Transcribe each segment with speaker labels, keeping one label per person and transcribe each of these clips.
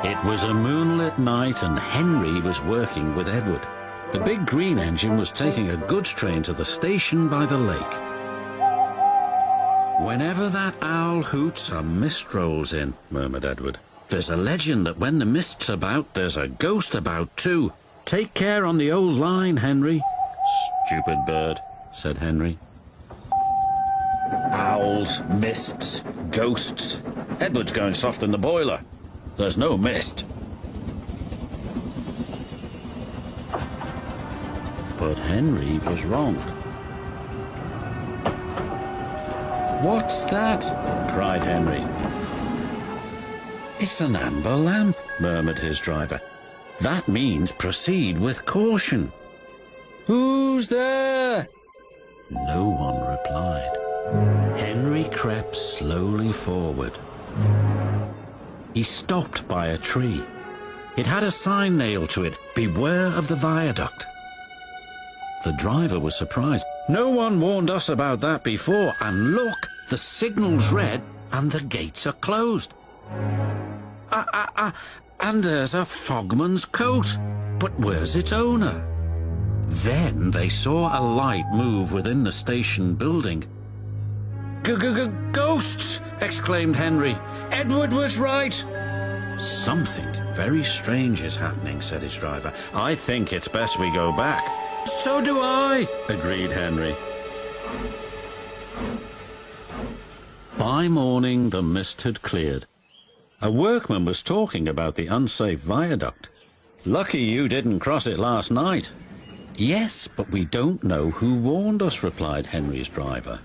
Speaker 1: It was a moonlit night and Henry was working with Edward. The big green engine was taking a goods train to the station by the lake. "Whenever that owl hoots, a mist rolls in," murmured Edward. "There's a legend that when the mist's about, there's a ghost about too. Take care on the old line, Henry." "Stupid bird," said Henry. "Owls, mists, ghosts. Edward's going soft in the boiler. There's no mist." But Henry was wrong. "What's that?" cried Henry. "It's an amber lamp," murmured his driver. "That means proceed with caution." "Who's there?" No one replied. Henry crept slowly forward. He stopped by a tree. It had a sign nailed to it, "Beware of the viaduct." The driver was surprised. "No one warned us about that before, and look, the signal's red and the gates are closed. And there's a fogman's coat. But where's its owner?" Then they saw a light move within the station building. "Ghosts!" exclaimed Henry. "Edward was right." "Something very strange is happening," said his driver. "I think it's best we go back." "So do I," agreed Henry. By morning, the mist had cleared. A workman was talking about the unsafe viaduct. "Lucky you didn't cross it last night." "Yes, but we don't know who warned us," replied Henry's driver.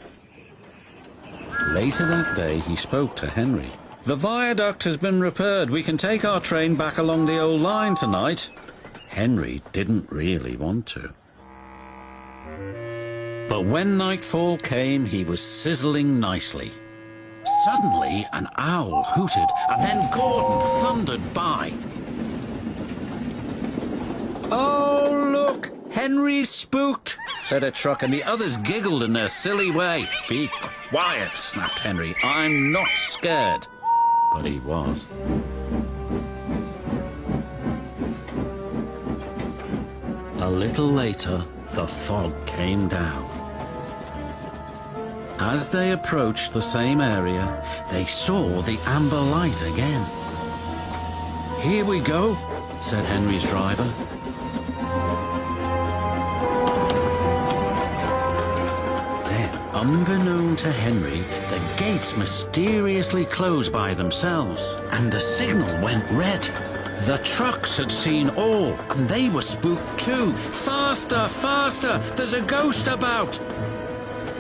Speaker 1: Later that day, he spoke to Henry. "The viaduct has been repaired. We can take our train back along the old line tonight." Henry didn't really want to. But when nightfall came, he was sizzling nicely. Suddenly, an owl hooted, and then Gordon thundered by. "Oh, look! Henry's spooked," said a truck, and the others giggled in their silly way. "Be quiet," snapped Henry. "I'm not scared." But he was. A little later, the fog came down. As they approached the same area, they saw the amber light again. "Here we go," said Henry's driver. Then, unbeknown to Henry, the gates mysteriously closed by themselves, and the signal went red. The trucks had seen all, and they were spooked too. "Faster, faster! There's a ghost about!"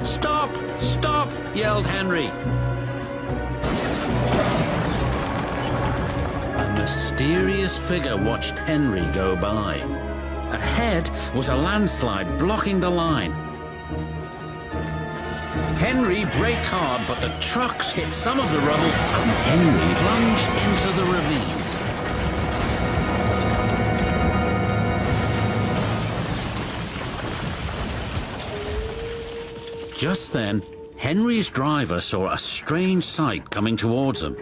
Speaker 1: "Stop! Stop!" yelled Henry. A mysterious figure watched Henry go by. Ahead was a landslide blocking the line. Henry braked hard, but the trucks hit some of the rubble, and Henry plunged into the ravine. Just then, Henry's driver saw a strange sight coming towards him.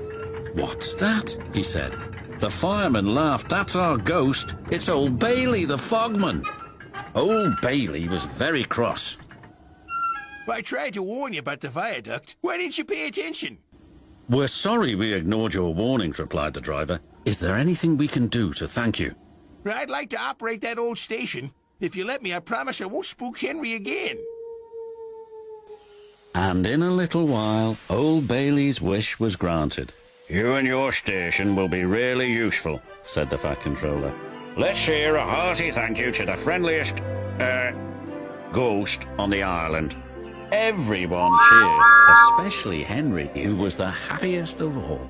Speaker 1: "What's that?" he said. The fireman laughed. "That's our ghost. It's old Bailey, the fogman." Old Bailey was very cross.
Speaker 2: "I tried to warn you about the viaduct. Why didn't you pay attention?"
Speaker 1: "We're sorry we ignored your warnings," replied the driver. "Is there anything we can do to thank you?"
Speaker 2: "I'd like to operate that old station. If you let me, I promise I won't spook Henry again."
Speaker 1: And in a little while, old Bailey's wish was granted. "You and your station will be really useful," said the Fat Controller. "Let's hear a hearty thank you to the friendliest, ghost on the island." Everyone cheered, especially Henry, who was the happiest of all.